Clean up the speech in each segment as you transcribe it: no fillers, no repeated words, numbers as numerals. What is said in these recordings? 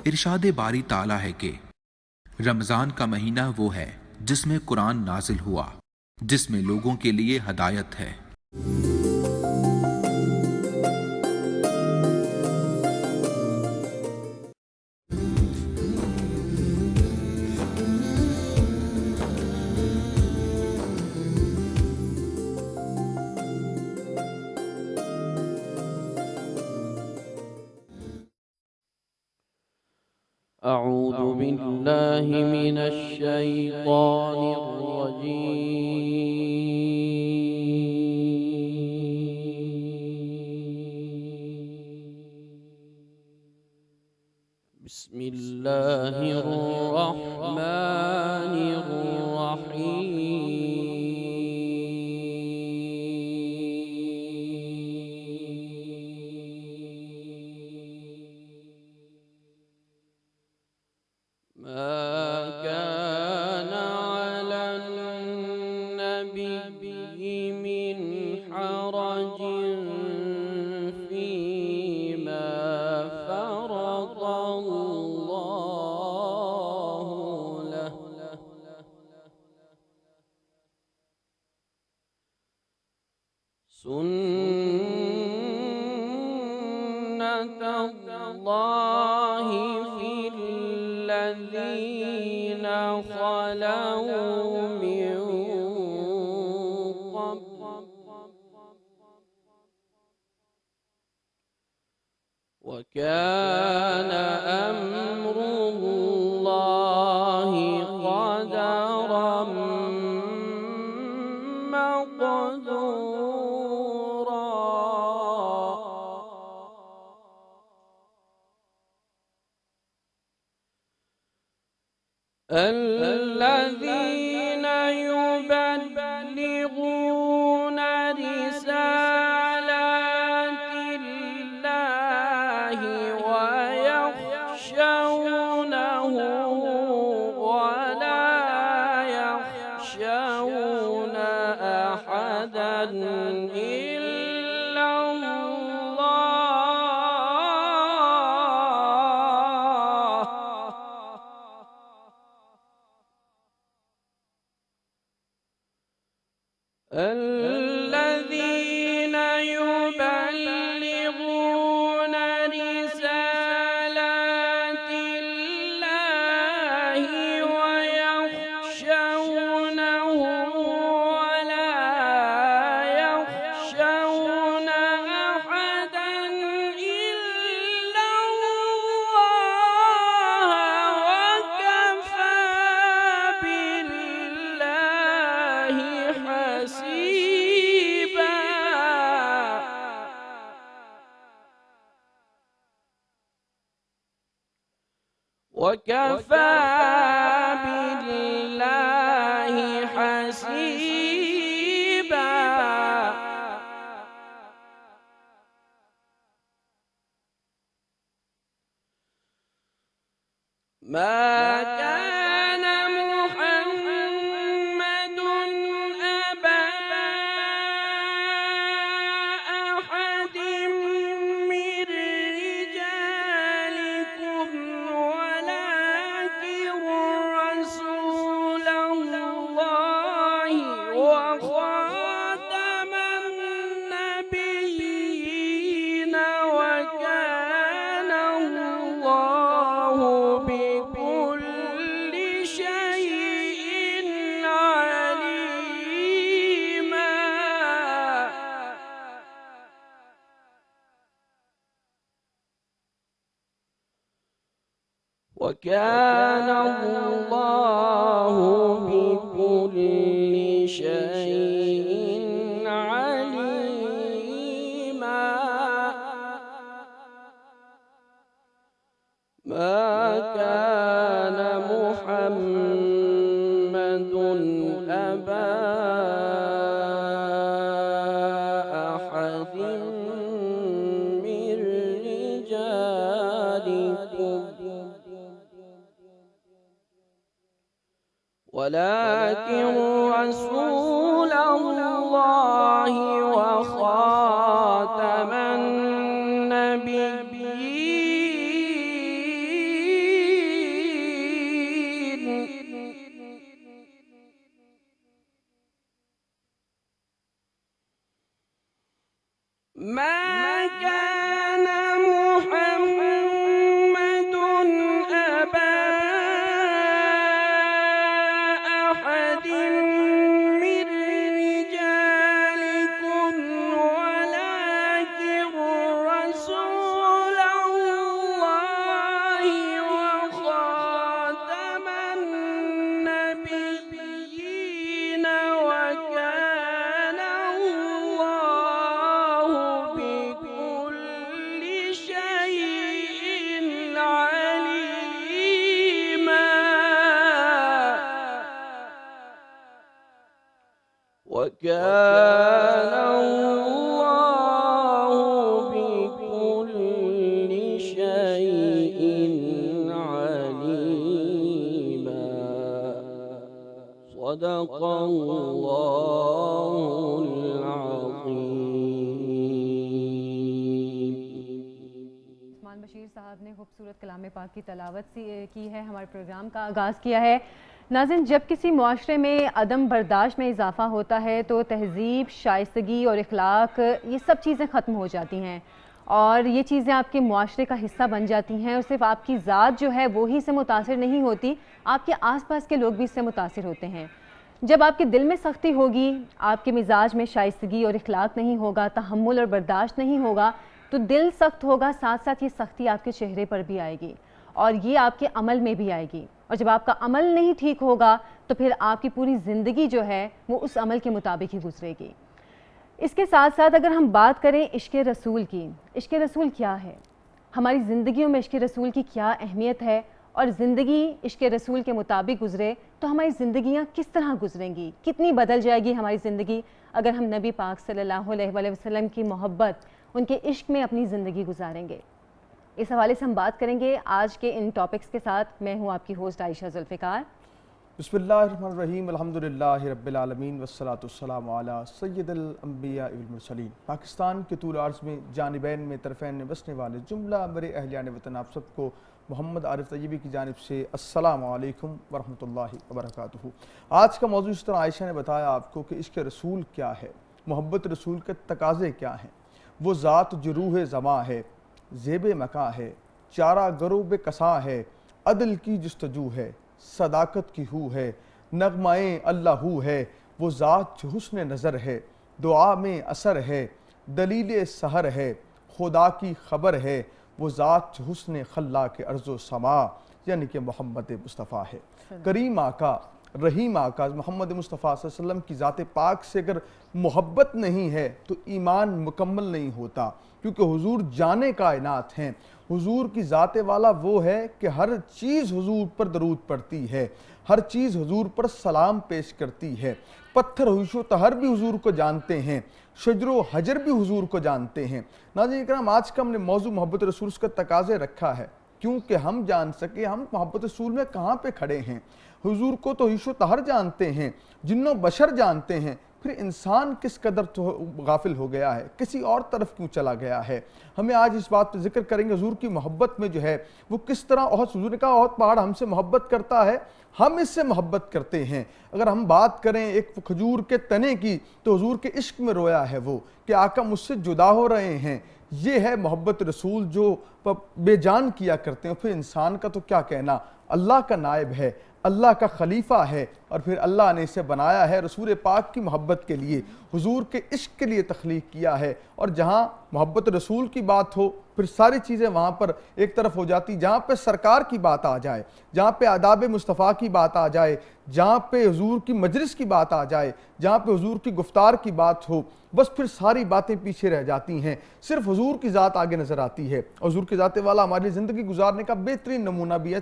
ارشاد باری تعالیٰ ہے کہ رمضان کا مہینہ وہ ہے جس میں قرآن نازل ہوا، جس میں لوگوں کے لیے ہدایت ہے۔ أعوذ بالله من الشيطان الرجيم بسم الله الرحمن الرحيم ما كان على النبي من حرج فيما فرض الله له سنة الله في الذين خلوا من قبل وكان أمر الله قدرا مقدورا الذين يبلغون رسالات الله ويخشونه ولا يخشون أحدا إلا الله الذين يبلغون رسالات الله ويخشونه ولا يخشون أحدا إلا الله وكفى بالله حسيبا وكفى بالله حسيبا ما كان محمد أبا أحد من رجالكم ولكن رسول الله وخاتم النبيين وكان الله بكل شيء عليما وكان الله بكل شيء عليما ما كان محمد أبا أحد من رجالكم ولكن رسول الله وخاتم النبيين وَكَانَ اللَّهُ بِكُلِّ شَيْءٍ عَلِيمًا. صدق اللہ العظیم. عثمان بشیر صاحب نے خوبصورت کلام پاک کی تلاوت کی ہے، ہمارے پروگرام کا آغاز کیا ہے. ناظرین، جب کسی معاشرے میں عدم برداشت میں اضافہ ہوتا ہے تو تہذیب، شائستگی اور اخلاق یہ سب چیزیں ختم ہو جاتی ہیں، اور یہ چیزیں آپ کے معاشرے کا حصہ بن جاتی ہیں، اور صرف آپ کی ذات جو ہے وہی سے متاثر نہیں ہوتی، آپ کے آس پاس کے لوگ بھی اس سے متاثر ہوتے ہیں. جب آپ کے دل میں سختی ہوگی، آپ کے مزاج میں شائستگی اور اخلاق نہیں ہوگا، تحمل اور برداشت نہیں ہوگا، تو دل سخت ہوگا، ساتھ ساتھ یہ سختی آپ کے چہرے پر بھی آئے گی اور یہ آپ کے عمل میں بھی آئے گی. اور جب آپ کا عمل نہیں ٹھیک ہوگا تو پھر آپ کی پوری زندگی جو ہے وہ اس عمل کے مطابق ہی گزرے گی. اس کے ساتھ ساتھ اگر ہم بات کریں عشق رسول کی، عشق رسول کیا ہے، ہماری زندگیوں میں عشق رسول کی کیا اہمیت ہے، اور زندگی عشق رسول کے مطابق گزرے تو ہماری زندگیاں کس طرح گزریں گی، کتنی بدل جائے گی ہماری زندگی اگر ہم نبی پاک صلی اللہ علیہ وآلہ وسلم کی محبت، ان کے عشق میں اپنی زندگی گزاریں گے. اس حوالے سے ہم بات کریں گے آج کے ان ٹاپکس کے ساتھ. میں ہوں آپ کی ہوسٹ عائشہ ذوالفقار. بسم اللہ الرحمن الرحیم، الحمدللہ رب العالمین والصلاة والسلام علی سید الانبیاء والمرسلین. پاکستان کے طول عرض میں جانبین میں طرفین میں بسنے والے جملہ میرے اہلیان وطن آپ سب کو محمد عارف طیبی کی جانب سے السلام علیکم ورحمۃ اللہ وبرکاتہ. آج کا موضوع اس طرح عائشہ نے بتایا آپ کو کہ عشق رسول کیا ہے، محبت رسول کے تقاضے کیا ہیں. وہ ذات جو روح زماں ہے، زیب مکاں ہے، چارہ گروب کساں ہے، عدل کی جستجو ہے، صداقت کی ہو ہے، نغمائیں اللہ ہو ہے. وہ ذات جو حسن نظر ہے، دعا میں اثر ہے، دلیل سحر ہے، خدا کی خبر ہے. وہ ذات جو حسن خلاق ارض و سما یعنی کہ محمد مصطفیٰ ہے. کریم آقا، رحیم آقا محمد مصطفیٰ صلی اللہ علیہ وسلم کی ذات پاک سے اگر محبت نہیں ہے تو ایمان مکمل نہیں ہوتا، کیونکہ حضور جانے کائنات ہیں. حضور کی ذات والا وہ ہے کہ ہر چیز حضور پر درود پڑتی ہے، ہر چیز حضور پر سلام پیش کرتی ہے. پتھر ہوش و طہر بھی حضور کو جانتے ہیں، شجر و حجر بھی حضور کو جانتے ہیں. ناظرین کرام، آج کا ہم نے موضوع محبت رسول کا تقاضے رکھا ہے کیونکہ ہم جان سکے ہم محبت رسول میں کہاں پہ کھڑے ہیں. حضور کو تو ہوش و طہر جانتے ہیں، جن و بشر جانتے ہیں، پھر انسان کس قدر تو غافل ہو گیا ہے، کسی اور طرف کیوں چلا گیا ہے. ہمیں آج اس بات پہ ذکر کریں گے حضور کی محبت میں جو ہے وہ کس طرح حضور نے کہا احد پہاڑ ہم سے محبت کرتا ہے، ہم اس سے محبت کرتے ہیں. اگر ہم بات کریں ایک کھجور کے تنے کی تو حضور کے عشق میں رویا ہے وہ کہ آقا مجھ سے جدا ہو رہے ہیں. یہ ہے محبت رسول جو بے جان کیا کرتے ہیں. پھر انسان کا تو کیا کہنا، اللہ کا نائب ہے، اللہ کا خلیفہ ہے، اور پھر اللہ نے اسے بنایا ہے رسول پاک کی محبت کے لیے، حضور کے عشق کے لیے تخلیق کیا ہے. اور جہاں محبت رسول کی بات ہو پھر ساری چیزیں وہاں پر ایک طرف ہو جاتی. جہاں پہ سرکار کی بات آ جائے، جہاں پہ آداب مصطفیٰ کی بات آ جائے، جہاں پہ حضور کی مجلس کی بات آ جائے، جہاں پہ حضور کی گفتار کی بات ہو، بس پھر ساری باتیں پیچھے رہ جاتی ہیں، صرف حضور کی ذات آگے نظر آتی ہے. حضور کی ذات والا ہماری زندگی گزارنے کا بہترین نمونہ بھی ہے.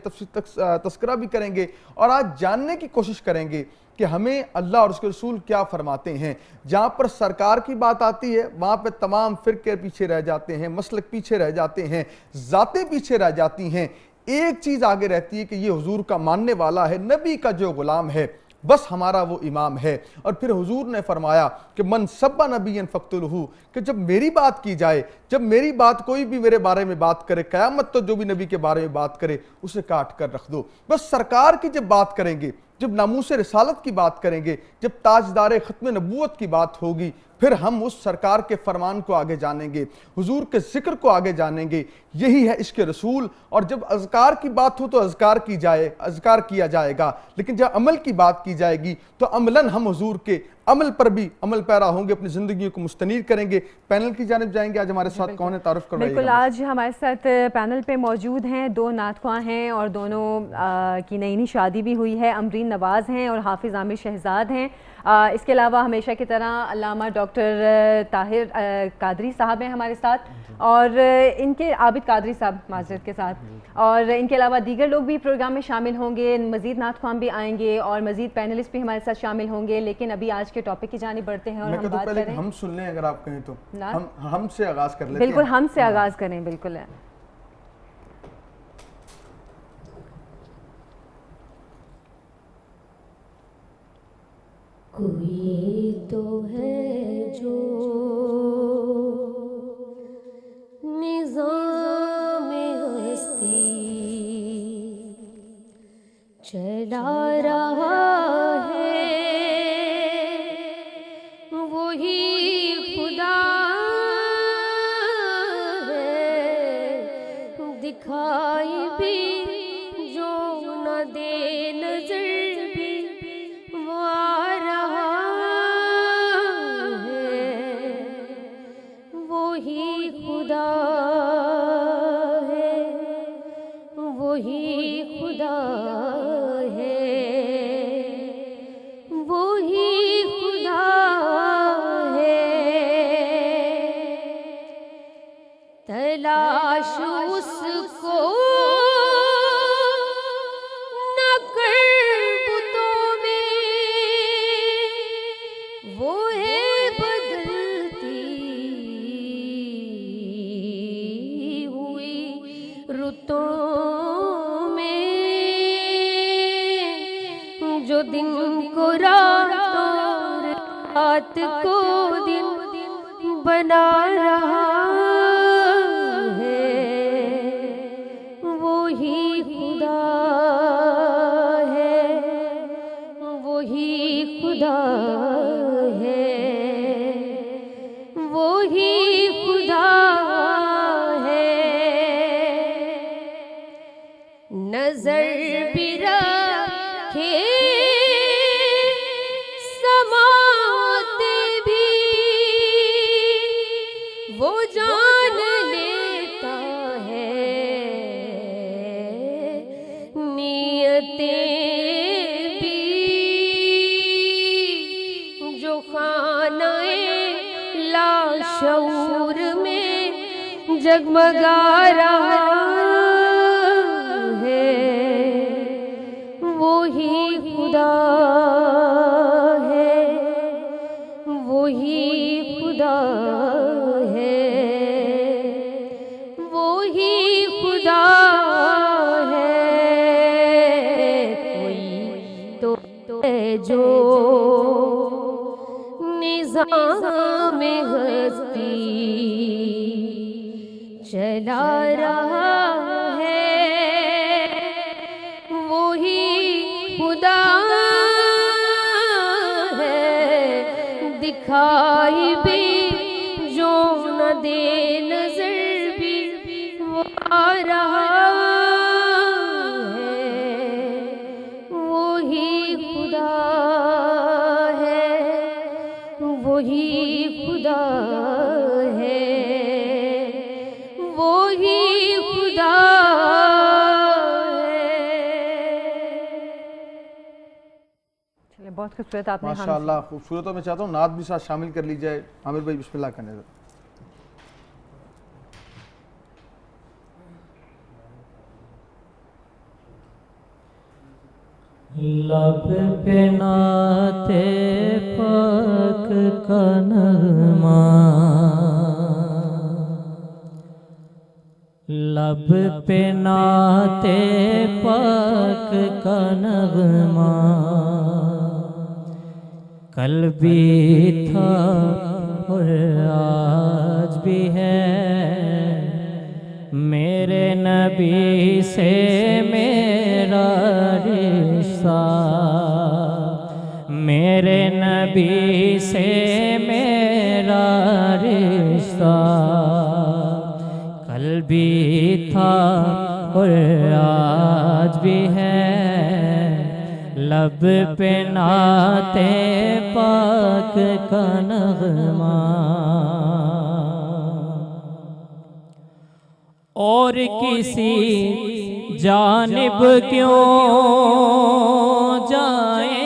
تذکرہ بھی کریں گے اور آج جاننے کی کوشش کریں گے کہ ہمیں اللہ اور اس کے رسول کیا فرماتے ہیں. جہاں پر سرکار کی بات آتی ہے وہاں پہ تمام فرقے پیچھے رہ جاتے ہیں، مسلک پیچھے رہ جاتے ہیں، ذاتیں پیچھے رہ جاتی ہیں. ایک چیز آگے رہتی ہے کہ یہ حضور کا ماننے والا ہے، نبی کا جو غلام ہے، بس ہمارا وہ امام ہے. اور پھر حضور نے فرمایا کہ من سب نبی فاقتلہ، کہ جب میری بات کی جائے، جب میری بات کوئی بھی میرے بارے میں بات کرے، قیامت تو جو بھی نبی کے بارے میں بات کرے اسے کاٹ کر رکھ دو. بس سرکار کی جب بات کریں گے، جب ناموس رسالت کی بات کریں گے، جب تاجدار ختم نبوت کی بات ہوگی، پھر ہم اس سرکار کے فرمان کو آگے جانیں گے، حضور کے ذکر کو آگے جانیں گے. یہی ہے عشق رسول. اور جب اذکار کی بات ہو تو اذکار کیا جائے گا، لیکن جب عمل کی بات کی جائے گی تو عملاً ہم حضور کے عمل پر بھی عمل پیرا ہوں گے، اپنی زندگیوں کو مستنیر کریں گے. پینل کی جانب جائیں گے. آج ہمارے ساتھ کون ہے، تعارف کروائیے گا. بالکل، آج ہمارے ساتھ پینل پہ موجود ہیں دو نعت خواں ہیں اور دونوں کی نئی نئی شادی بھی ہوئی ہے. امرین نواز ہیں اور حافظ عامر شہزاد ہیں. اس کے علاوہ ہمیشہ کی طرح علامہ ڈاکٹر طاہر قادری صاحب ہیں ہمارے ساتھ، اور ان کے عابد قادری صاحب معذرت کے ساتھ، اور ان کے علاوہ دیگر لوگ بھی پروگرام میں شامل ہوں گے، مزید نعت خواں بھی آئیں گے اور مزید پینلسٹ بھی ہمارے ساتھ شامل ہوں گے. لیکن ابھی آج کے ٹاپک کی جانب بڑھتے ہیں اور ہم بات کریں. ہم سن لیں اگر آپ کہیں تو ہم سے آغاز کر لیتے ہیں. بالکل ہم سے آغاز کریں. بالکل ہے. کوئی تو ہے جو نظام ہستی چلا رہا ہے، وہی خدا ہے، دکھائی بھی جو نہ دے نظر بھی وہ آ رہا ہے، وہی خدا ہے، وہی خدا ہے، وہی خدا ہے. تلاش اس کو نہ کر بتوں میں، وہ ہے بدلتی ہوئی رتوں میں، جو دن کو رات اور رات کو دن بنا رہا ہے، وہی خدا ہے، وہی خدا ہے، وہی خدا ہے. نظر بھی رکھے سماعت بھی، وہ جان لیتا ہے نیتیں بھی، جو خانہ لاشعور میں جگمگا رہا ہے، وہی خدا ہے، وہی خدا ہے، وہی خدا ہے. کوئی تو ہے جو نظام ہستی چلا رہا ہے، وہی خدا ہے، دکھائی بھی جو نہ دے نظر بھی وہ آ رہا ہے، وہی خدا ہے، وہی خدا ہے، وہی خدا ہے. چلے بہت خوبصورت آپ نے ماشاء اللہ خوبصورت. میں چاہتا ہوں نعت بھی ساتھ شامل کر لی جائے. عامر بھائی بسم اللہ کرنے دیں. لب پہ نعت پاک کا نغمہ، لب پہ نعت پاک کا نغمہ، کل بھی تھا اور آج بھی ہے، میرے نبی سے میرا رشتہ، میرے نبی سے میرا رشتہ، کل بھی تھا اور آج بھی ہے، لب پہ نعت پاک کا نغمہ. اور کسی جانب کیوں جائیں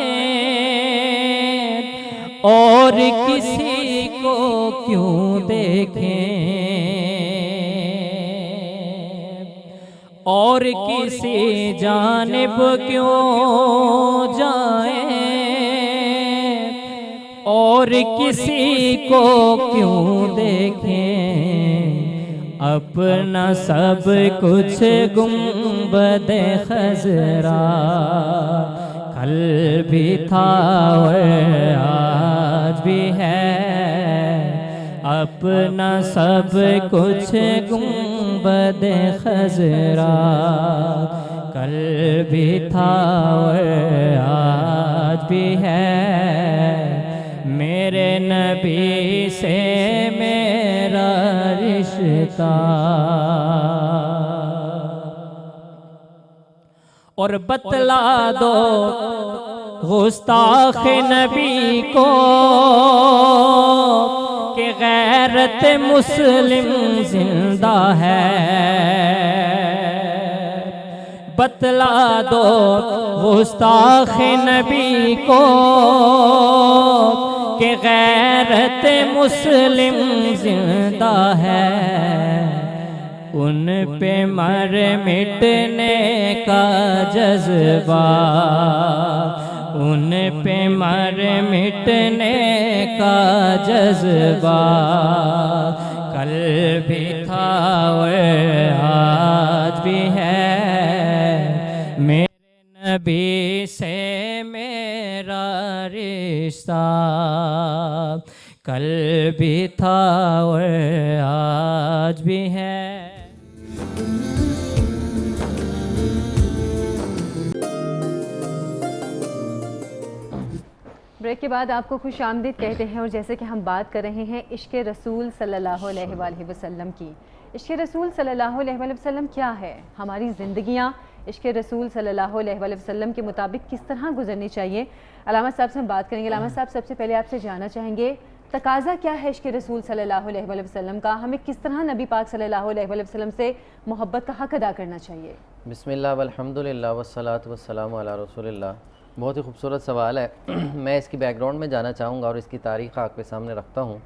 اور کسی کو کیوں دیکھیں اور کسی جانب کیوں جائیں اور کسی کو کیوں دیکھیں اپنا سب کچھ گنبد خضرا کل بھی تھا اور آج بھی ہے اپنا سب کچھ گنبد خضرا کل بھی تھا اور آج بھی ہے میرے نبی سے میرا رشتہ اور بتلا دو گستاخ نبی کو کہ غیرت مسلم زندہ ہے بتلا دو گستاخ نبی کو کہ غیرت مسلم زندہ ہے ان پہ مر مٹنے کا جذبہ ان پہ مر مٹنے کا جذبہ کل بھی تھا اور آج بھی ہے میرے نبی سے میرا رشتہ کل بھی تھا اور آج بھی ہے بریک کے بعد آپ کو خوش آمدید کہتے ہیں اور جیسے کہ ہم بات کر رہے ہیں عشق رسول صلی اللہ علیہ وآلہ وسلم کی عشق رسول صلی اللہ علیہ وآلہ وسلم کیا ہے ہماری زندگیاں عشق رسول صلی اللہ علیہ وآلہ وسلم کے مطابق کس طرح گزرنی چاہیے علامہ صاحب سے ہم بات کریں گے علامہ صاحب سب سے پہلے آپ سے جاننا چاہیں گے تقاضا کیا ہے عشق رسول صلی اللہ علیہ وآلہ وسلم کا ہمیں کس طرح نبی پاک صلی اللہ علیہ وآلہ وسلم سے محبت کا حق ادا کرنا چاہیے بسم اللہ والحمدللہ والصلاة والسلام علی رسول اللہ بہت ہی خوبصورت سوال ہے میں اس کی بیک گراؤنڈ میں جانا چاہوں گا اور اس کی تاریخ آپ کے سامنے رکھتا ہوں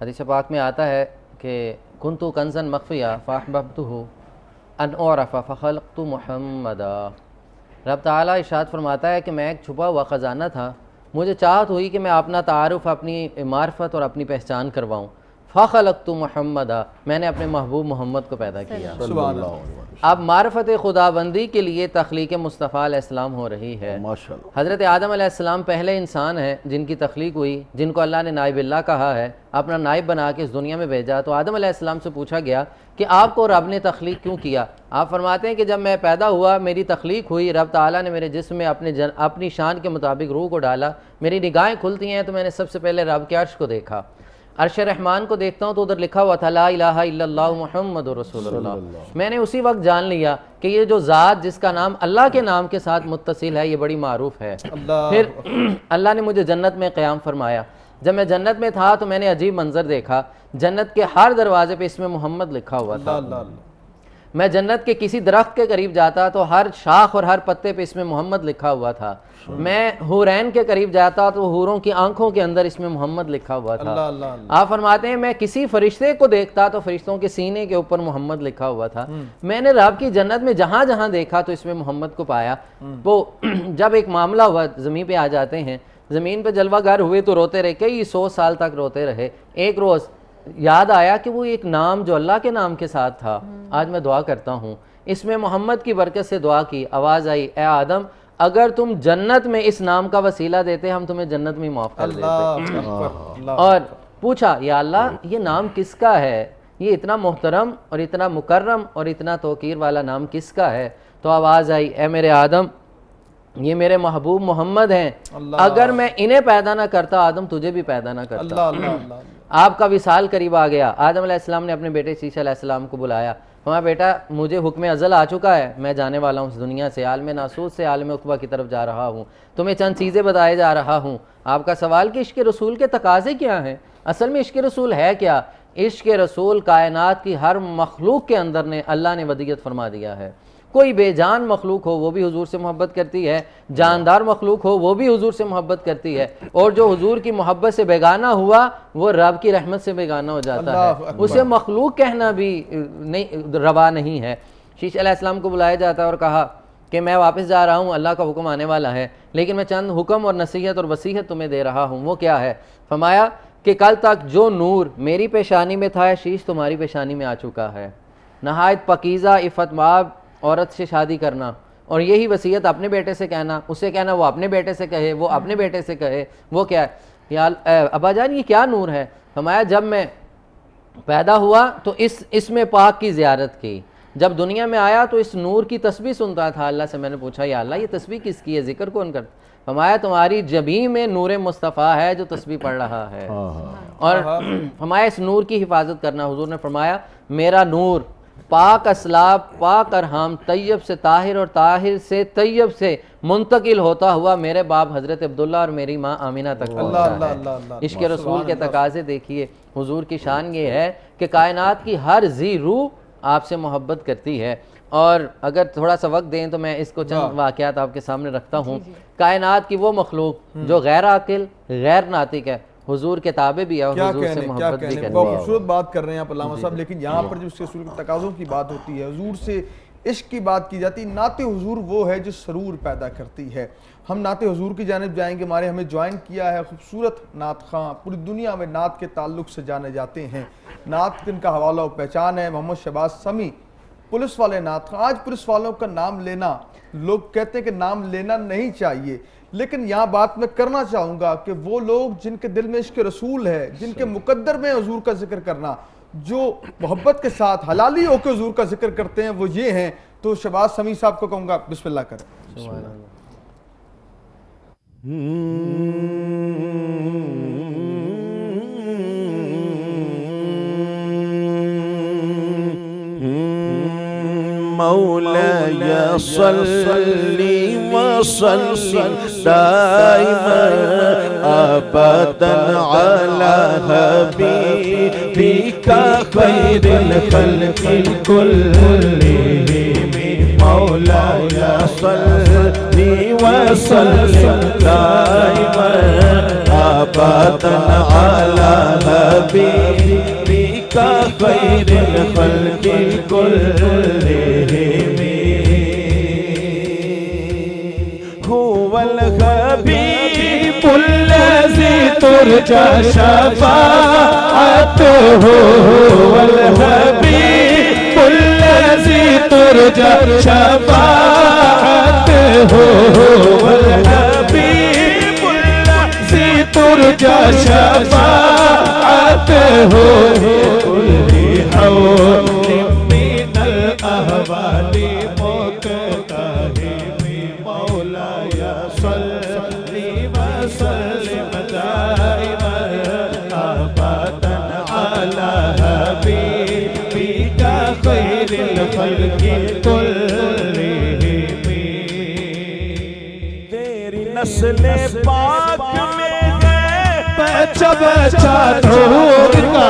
حدیث پاک میں آتا ہے کہ کنتو کنزا مخفیہ فاحببتہ ان اعرف فخلقت محمدا رب تعالیٰ ارشاد فرماتا ہے کہ میں ایک چھپا ہوا خزانہ تھا مجھے چاہت ہوئی کہ میں اپنا تعارف اپنی معرفت اور اپنی پہچان کرواؤں فخلقت محمدا میں نے اپنے محبوب محمد کو پیدا کیا سبحان اللہ اب معرفت خداوندی کے لیے تخلیق مصطفیٰ علیہ السلام ہو رہی ہے حضرت آدم علیہ السلام پہلے انسان ہیں جن کی تخلیق ہوئی جن کو اللہ نے نائب اللہ کہا ہے اپنا نائب بنا کے اس دنیا میں بھیجا تو آدم علیہ السلام سے پوچھا گیا کہ آپ کو رب نے تخلیق کیوں کیا آپ فرماتے ہیں کہ جب میں پیدا ہوا میری تخلیق ہوئی رب تعالیٰ نے میرے جسم میں اپنی شان کے مطابق روح کو ڈالا میری نگاہیں کھلتی ہیں تو میں نے سب سے پہلے رب کے عرش کو دیکھا عرش رحمان کو دیکھتا ہوں تو ادھر لکھا ہوا تھا لا الہ الا اللہ محمد رسول اللہ میں نے اسی وقت جان لیا کہ یہ جو ذات جس کا نام اللہ کے نام کے ساتھ متصل ہے یہ بڑی معروف ہے پھر اللہ نے مجھے جنت میں قیام فرمایا جب میں جنت میں تھا تو میں نے عجیب منظر دیکھا جنت کے ہر دروازے پہ اسم محمد لکھا ہوا تھا میں جنت کے کسی درخت کے قریب جاتا تو ہر شاخ اور ہر پتے پہ اسم محمد لکھا ہوا تھا میں حورین کے قریب جاتا تو حوروں کی آنکھوں کے اندر اسم محمد لکھا ہوا تھا آپ فرماتے ہیں میں کسی فرشتے کو دیکھتا تو فرشتوں کے سینے کے اوپر محمد لکھا ہوا تھا میں نے رب کی جنت میں جہاں جہاں دیکھا تو اسم محمد کو پایا وہ جب ایک معاملہ ہوا زمین پہ آ جاتے ہیں زمین پہ جلوہ گر ہوئے تو روتے رہے کئی 100 سال تک روتے رہے ایک روز یاد آیا کہ وہ ایک نام جو اللہ کے نام کے ساتھ تھا آج میں دعا کرتا ہوں اس میں محمد کی برکت سے دعا کی آواز آئی اے آدم اگر تم جنت میں اس نام کا وسیلہ دیتے ہم تمہیں جنت میں معاف کر دیتے اور پوچھا یا اللہ یہ نام کس کا ہے یہ اتنا محترم اور اتنا مکرم اور اتنا توقیر والا نام کس کا ہے تو آواز آئی اے میرے آدم یہ میرے محبوب محمد ہیں اگر میں انہیں پیدا نہ کرتا آدم تجھے بھی پیدا نہ کرتا آپ کا وصال قریب آ گیا آدم علیہ السلام نے اپنے بیٹے عیسیٰ علیہ السلام کو بلایا فرمایا بیٹا مجھے حکم ازل آ چکا ہے میں جانے والا ہوں اس دنیا سے عالم ناسوت سے عالم عقبہ کی طرف جا رہا ہوں تمہیں چند چیزیں بتائے جا رہا ہوں آپ کا سوال کہ عشق رسول کے تقاضے کیا ہیں اصل میں عشق رسول ہے کیا عشق رسول کائنات کی ہر مخلوق کے اندر نے اللہ نے ودیت فرما دیا ہے کوئی بے جان مخلوق ہو وہ بھی حضور سے محبت کرتی ہے، جاندار مخلوق ہو وہ بھی حضور سے محبت کرتی ہے، اور جو حضور کی محبت سے بیگانہ ہوا وہ رب کی رحمت سے بیگانہ ہو جاتا ہے، اسے مخلوق کہنا بھی روا نہیں ہے۔ شیش علیہ السلام کو بلایا جاتا ہے اور کہا کہ میں واپس جا رہا ہوں، اللہ کا حکم آنے والا ہے، لیکن میں چند حکم اور نصیحت اور وصیحت تمہیں دے رہا ہوں۔ وہ کیا ہے؟ فرمایا کہ کل تک جو نور میری پیشانی میں تھا شیش تمہاری پیشانی میں آ چکا ہے، نہایت پاکیزہ عفت مآب عورت سے شادی کرنا، اور یہی وصیت اپنے بیٹے سے کہنا، اسے کہنا وہ اپنے بیٹے سے کہے، وہ اپنے بیٹے سے کہے۔ وہ کیا ہے؟ یا ابا جان یہ کیا نور ہے؟ فرمایا جب میں پیدا ہوا تو اس میں پاک کی زیارت کی، جب دنیا میں آیا تو اس نور کی تسبیح سنتا تھا، اللہ سے میں نے پوچھا یا اللہ یہ تسبیح کس کی ہے، ذکر کون کرتا؟ فرمایا تمہاری جبیں میں نور مصطفیٰ ہے جو تسبیح پڑھ رہا ہے، اور فرمایا اس نور کی حفاظت کرنا۔ حضور نے فرمایا میرا نور پاک اسلاب، پاک ارحام، طیب سے طاہر اور طاہر سے طیب سے منتقل ہوتا ہوا میرے باپ حضرت عبداللہ اور میری ماں آمینہ تک پہنچا ہے۔ عشق رسول کے تقاضے دیکھیے، حضور کی شان یہ ہے کہ کائنات کی ہر ذی روح آپ سے محبت کرتی ہے۔ اور اگر تھوڑا سا وقت دیں تو میں اس کو چند واقعات آپ کے سامنے رکھتا ہوں۔ کائنات کی وہ مخلوق جو غیر عاقل، غیر ناطق ہے، حضور کے تابع بھی ہے اور حضور سے محبت بھی کرتی ہے۔ بہت خوبصورت بات کر رہے ہیں آپ علامہ صاحب، لیکن یہاں پر جب رسول کے تقاضوں کی بات ہوتی ہے، حضور سے عشق کی بات کی جاتی، نعت حضور وہ ہے جو سرور پیدا کرتی ہے۔ ہم نعت حضور کی جانب جائیں گے، ہمارے ہمیں جوائن کیا ہے خوبصورت نعت خواں، پوری دنیا میں نعت کے تعلق سے جانے جاتے ہیں۔ نعت جن کا حوالہ و پہچان ہے محمد شہباز سمیع، پولیس والے نعت خواں۔ آج پولیس والوں کا نام لینا، لوگ کہتے ہیں کہ نام لینا نہیں چاہیے، لیکن یہاں بات میں کرنا چاہوں گا کہ وہ لوگ جن کے دل میں عشق رسول ہے، جن کے مقدر میں حضور کا ذکر کرنا، جو محبت کے ساتھ حلالی ہو کے حضور کا ذکر کرتے ہیں، وہ یہ ہیں۔ تو شہباز سمیع صاحب کو کہوں گا بسم اللہ کریں۔ مولاي صل وسلم دائما ابدا على حبيبك خير الخلق كلهم مولاي صل وسلم دائما ابدا على حبيبك خير الخلق كلهم هو الحبيب الذي ترجى شفاعته هو الحبيب الذي ترجى شفاعته هو الحبيب الذي ترجى شفاعته كل حول من الأهوال مقتحم مولاي صل وسلم دائما أبدا على حبيبك خير الخلق كلهم تیری نسل پاک میں ہے بچہ بچہ نور کا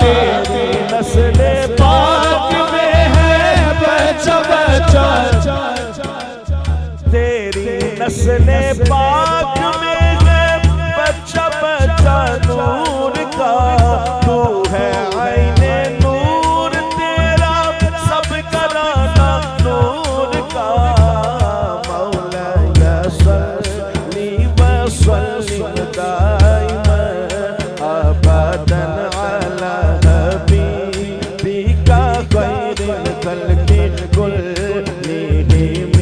تیری نسل پاک میں ہے بچہ بچہ تیری نسل پاک میں ہے بچہ بچہ نور کا تو ہے عین نور تیرا سب کرانا نور کا مولاي صل وسلم دائما ابدا على حبيبك خير الخلق كلهم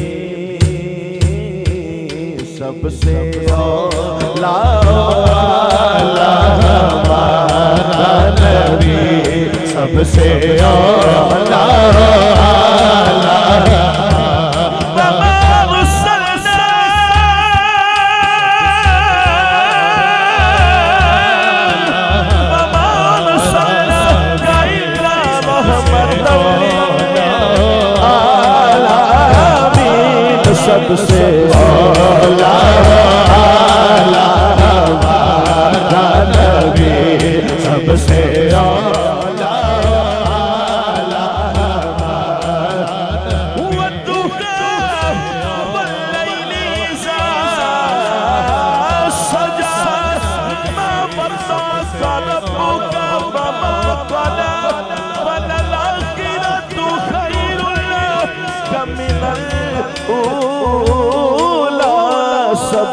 سب سے اولا ہمارا نبی سب سے اولا سب سے اولا ہمارا نبی سب سے اولا ہمارا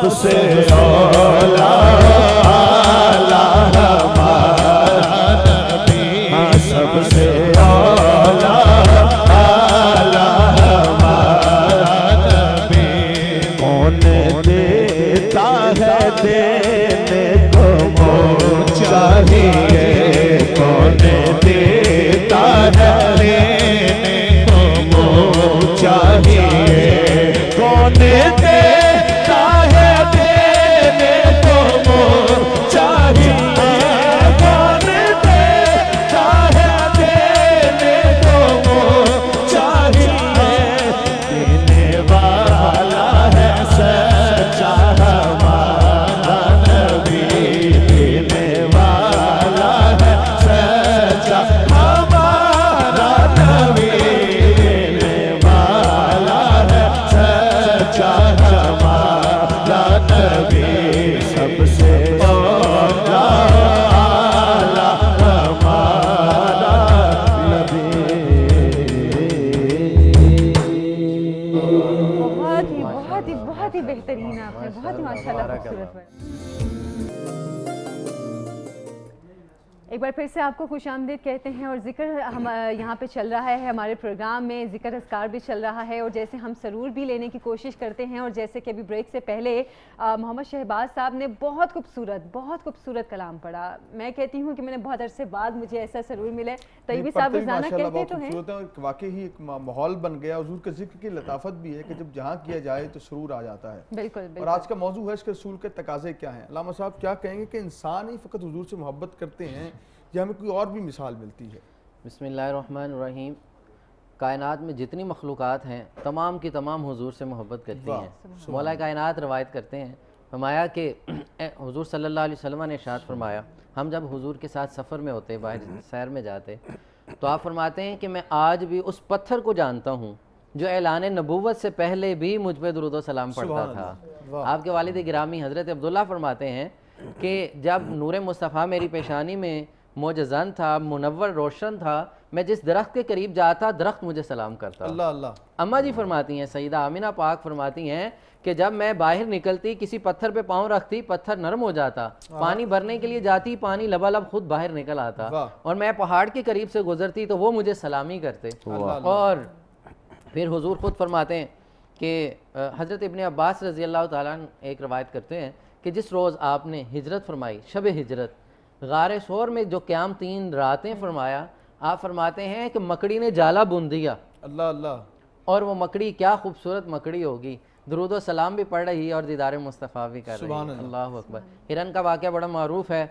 سب سے اولا آلہ ہمارا نبی، ہاں سب سے اولا آلہ ہمارا نبی، کون دیتا ہے دینے کو وہ چاہیے، کون دیتا ہے لینے کو وہ چاہیے، کون دیتا ہے دینے کو وہ چاہیے، کون دیتا ہے دینے کو وہ چاہیے، دینے والا ہے سچا ہمارا نبی، دینے والا ہے سچا ہمارا نبی، دینے والا ہے سچا ہمارا نبی، سب سے اولا آلہ ہمارا نبی۔ بہت ہی بہترین آپ نے، بہت ہی ماشاءاللہ خوبصورت ہے۔ ایک بار پھر سے آپ کو خوش آمدید کہتے ہیں، اور ذکر ہم یہاں پہ چل رہا ہے ہمارے پروگرام میں، ذکر اذکار بھی چل رہا ہے، اور جیسے ہم سرور بھی لینے کی کوشش کرتے ہیں، اور جیسے کہ ابھی بریک سے پہلے محمد شہباز صاحب نے بہت خوبصورت کلام پڑھا۔ میں کہتی ہوں کہ میں نے بہت عرصے بعد مجھے ایسا سرور ملے۔ طیبی صاحب روزانہ کہتے تو ہیں، واقعی ہی ایک ماحول بن گیا، حضور کے ذکر کی لطافت بھی ہے کہ جب جہاں کیا جائے تو سرور آ جاتا ہے۔ بالکل اور آج کا موضوع ہے اس کے رسول کے تقاضے کیا ہیں۔ علامہ صاحب کیا کہیں گے کہ انسان ہی فقط حضور سے محبت کرتے ہیں یا ہمیں کوئی اور بھی مثال ملتی ہے؟ بسم اللہ الرحمن الرحیم۔ کائنات میں جتنی مخلوقات ہیں تمام کی تمام حضور سے محبت کرتی ہیں۔ مولا کائنات روایت کرتے ہیں، فرمایا کہ حضور صلی اللہ علیہ وسلم نے ارشاد فرمایا، ہم جب حضور کے ساتھ سفر میں ہوتے، باہر سیر میں جاتے، تو آپ فرماتے ہیں کہ میں آج بھی اس پتھر کو جانتا ہوں جو اعلان نبوت سے پہلے بھی مجھ پہ درود و سلام پڑھتا تھا۔ آپ کے والد گرامی حضرت عبداللہ فرماتے ہیں کہ جب نور مصطفیٰ میری پیشانی میں معجزن تھا، منور روشن تھا، میں جس درخت کے قریب جاتا درخت مجھے سلام کرتا۔ اللہ اللہ۔ اماں جی فرماتی ہیں، سیدہ آمینہ پاک فرماتی ہیں کہ جب میں باہر نکلتی کسی پتھر پہ پاؤں رکھتی، پتھر نرم ہو جاتا، پانی بھرنے کے لیے جاتی، پانی لبالب خود باہر نکل آتا، اور میں پہاڑ کے قریب سے گزرتی تو وہ مجھے سلامی کرتے۔ اور پھر حضور خود فرماتے ہیں کہ حضرت ابن عباس رضی اللہ تعالیٰ عنہ ایک روایت کرتے ہیں کہ جس روز آپ نے ہجرت فرمائی، شب ہجرت، غار ثور میں جو قیام 3 راتیں فرمایا، آپ فرماتے ہیں کہ مکڑی نے جالا بن دیا۔ اللہ اللہ۔ اور وہ مکڑی کیا خوبصورت مکڑی ہوگی، درود و سلام بھی پڑھ رہی ہے اور دیدار مصطفیٰ بھی کر رہی ہے۔ اللہ اکبر۔ ہرن کا واقعہ بڑا معروف ہے،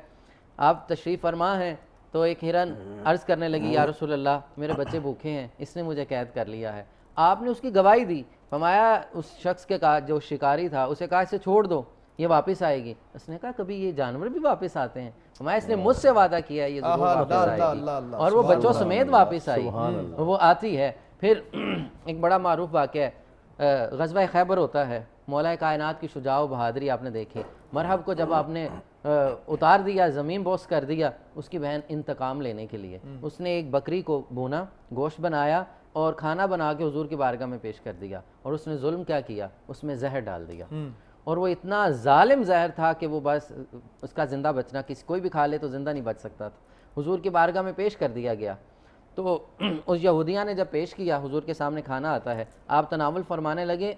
آپ تشریف فرما ہیں تو ایک ہرن عرض کرنے لگی، یا رسول اللہ میرے بچے بھوکے ہیں، اس نے مجھے قید کر لیا ہے۔ آپ نے اس کی گواہی دی، فرمایا اس شخص کے جو شکاری تھا اسے کہا اسے چھوڑ دو، یہ واپس آئے گی۔ اس نے کہا کبھی یہ جانور بھی واپس آتے ہیں؟ فرمایا اس نے مجھ سے وعدہ کیا یہ ضرور واپس آئے گی، اور وہ بچوں سمیت واپس آئی، وہ آتی ہے۔ پھر ایک بڑا معروف واقعہ ہے، غزوہ خیبر ہوتا ہے، مولا کائنات کی شجاع و بہادری آپ نے دیکھی۔ مرحب کو جب آپ نے اتار دیا، زمین بوس کر دیا، اس کی بہن انتقام لینے کے لیے اس نے ایک بکری کو بھونا، گوشت بنایا اور کھانا بنا کے حضور کی بارگاہ میں پیش کر دیا، اور اس نے ظلم کیا کیا، اس میں زہر ڈال دیا، اور وہ اتنا ظالم زہر تھا کہ وہ بس اس کا زندہ بچنا، کوئی بھی کھا لے تو زندہ نہیں بچ سکتا تھا۔ حضور کی بارگاہ میں پیش کر دیا گیا، تو اس یہودیہ نے جب پیش کیا، حضور کے سامنے کھانا آتا ہے، آپ تناول فرمانے لگے،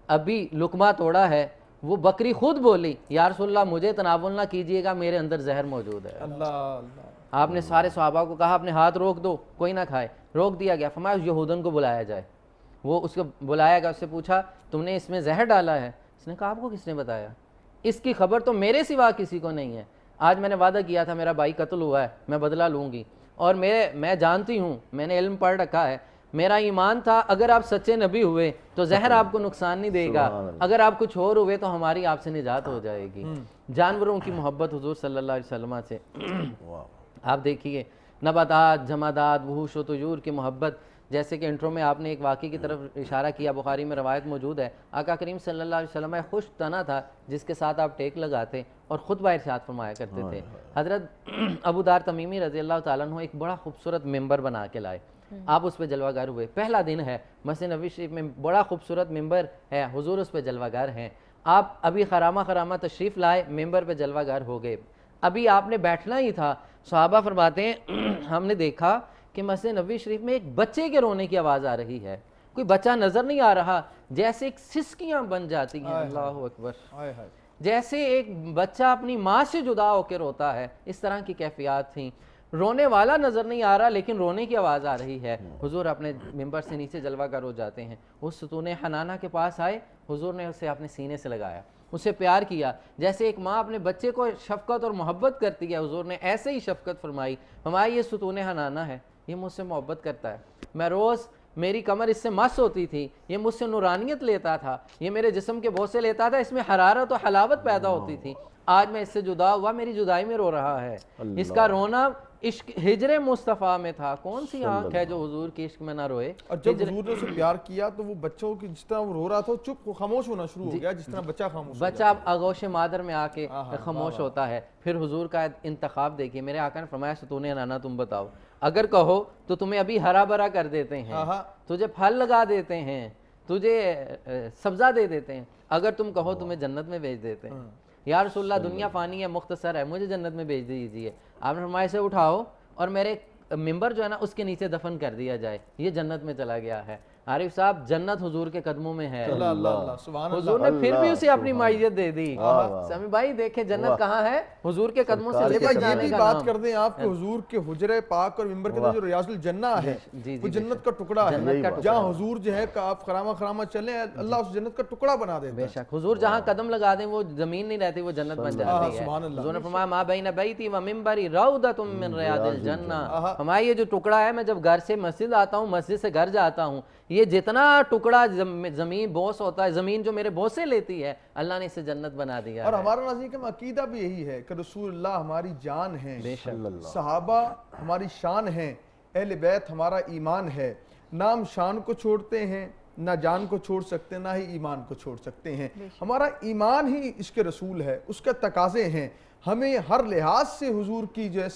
ابھی لقمہ توڑا ہے، وہ بکری خود بولی، یا رسول اللہ مجھے تناول نہ کیجئے گا، میرے اندر زہر موجود ہے۔ اللہ اللہ۔ آپ نے سارے صحابہ کو کہا اپنے ہاتھ روک دو، کوئی نہ کھائے، روک دیا گیا۔ فرمایا اس یہودن کو بلایا جائے، وہ اس کو بلایا گیا، اس سے پوچھا تم نے اس میں زہر ڈالا ہے؟ اس نے کہا آپ کو کس نے بتایا؟ اس کی خبر تو میرے سوا کسی کو نہیں ہے، آج میں نے وعدہ کیا تھا میرا بھائی قتل ہوا ہے، میں بدلہ لوں گی، اور میں جانتی ہوں، میں نے علم پڑھ رکھا ہے، میرا ایمان تھا اگر آپ سچے نبی ہوئے تو زہر آپ کو نقصان نہیں دے گا، اگر آپ کچھ اور ہوئے تو ہماری آپ سے نجات ہو جائے گی۔ جانوروں کی محبت حضور صلی اللہ علیہ وسلم سے، آپ دیکھیے نباتات، جمادات، وحوش و طیور کی محبت، جیسے کہ انٹرو میں آپ نے ایک واقعے کی طرف اشارہ کیا، بخاری میں روایت موجود ہے، آقا کریم صلی اللہ علیہ وسلم خوش تنا تھا جس کے ساتھ آپ ٹیک لگاتے اور خطبہ ارشاد فرمایا کرتے تھے۔ حضرت ابو دار تمیمی رضی اللہ تعالیٰ عنہ ایک بڑا خوبصورت ممبر بنا کے لائے، آپ اس پہ جلوہ گر ہوئے، پہلا دن ہے، مسجد نبوی شریف میں بڑا خوبصورت ممبر ہے، حضور اس پہ جلوہ گر ہیں، آپ ابھی خرامہ خرامہ تشریف لائے، ممبر پہ جلوہ گر ہو گئے، ابھی آپ نے بیٹھنا ہی تھا، صحابہ فرماتے ہیں ہم نے دیکھا کہ مسجد نبوی شریف میں ایک بچے کے رونے کی آواز آ رہی ہے، کوئی بچہ نظر نہیں آ رہا، جیسے ایک سسکیاں بن جاتی ہیں، اللہ اکبر، جیسے ایک بچہ اپنی ماں سے جدا ہو کے روتا ہے، اس طرح کی کیفیات تھیں، رونے والا نظر نہیں آ رہا لیکن رونے کی آواز آ رہی ہے۔ حضور اپنے ممبر سے نیچے جلوہ گر ہو جاتے ہیں، اس ستون حنانہ کے پاس آئے، حضور نے اسے اپنے سینے سے لگایا، اسے پیار کیا، جیسے ایک ماں اپنے بچے کو شفقت اور محبت کرتی ہے، حضور نے ایسے ہی شفقت فرمائی، ہماری یہ ستون حنانہ ہے، یہ مجھ سے محبت کرتا ہے، میں روز میری کمر اس سے مس ہوتی تھی، یہ مجھ سے نورانیت لیتا تھا، یہ میرے جسم کے بوسے لیتا تھا، اس میں حرارت و حلاوت پیدا ہوتی تھی، آج میں اس سے جدا ہوا، میری جدائی میں رو رہا ہے، اس کا رونا عشق ہجر مصطفیٰ میں تھا، کون سی آنکھ ہے جو حضور کے عشق میں نہ روئے۔ اور جب حضور نے اسے پیار کیا تو وہ بچوں کی جس طرح وہ رو رہا تھا چپ خاموش ہونا شروع ہو گیا، جس طرح بچہ خاموش بچہ آغوش مادر میں آ کے خاموش ہوتا ہے۔ پھر حضور کا انتخاب دیکھیے، میرے آقا نے فرمایا ستون حنانہ تم بتاؤ، اگر کہو تو تمہیں ابھی ہرا بھرا کر دیتے ہیں، تجھے پھل لگا دیتے ہیں، تجھے سبزہ دے دیتے ہیں، اگر تم کہو تمہیں جنت میں بھیج دیتے ہیں، یا رسول اللہ دنیا فانی ہے، مختصر ہے، مجھے جنت میں بھیج دیجیے، آپ نے فرمایا اسے اٹھاؤ اور میرے ممبر جو ہے نا اس کے نیچے دفن کر دیا جائے، یہ جنت میں چلا گیا ہے۔ عارف صاحب جنت حضور کے قدموں میں ہے، حضور نے پھر بھی اسے اپنی معیت دے دی۔ سامی بھائی دیکھیں جنت کہاں ہے، حضور کے قدموں سے لے کر جانے کا بات کر دیں آپ کہ حضور کے حجرہ پاک اور ممبر کے جو ریاض الجنہ ہے وہ جنت کا ٹکڑا ہے، جہاں حضور جو ہے آپ خرامہ خرامہ چلیں اللہ اس جنت کا ٹکڑا بنا دیتا ہے۔ بے شک حضور جہاں قدم لگا دیں وہ زمین نہیں رہتی، وہ جنت بن جاتی ہے۔ حضور نے فرمایا ما بین بیتی و منبری روضۃ من ریاض الجنہ، ہمارا یہ جو ٹکڑا ہے، میں جب گھر سے مسجد آتا ہوں، مسجد سے گھر جاتا ہوں، یہ جتنا ٹکڑا زمین بوس ہوتا ہے، زمین جو میرے بوسے لیتی ہے، اللہ نے اسے جنت بنا دیا ہے۔ اور ہمارا ناظرین کا عقیدہ بھی یہی ہے کہ رسول اللہ ہماری جان ہیں، صحابہ ہماری شان ہیں، اہل بیت ہمارا ایمان ہے، نہ ہم شان کو چھوڑتے ہیں، نہ جان کو چھوڑ سکتے، نہ ہی ایمان کو چھوڑ سکتے ہیں، ہمارا ایمان ہی عشق رسول ہے، اس کے تقاضے ہیں، ہمیں ہر لحاظ سے حضور کی جو ہے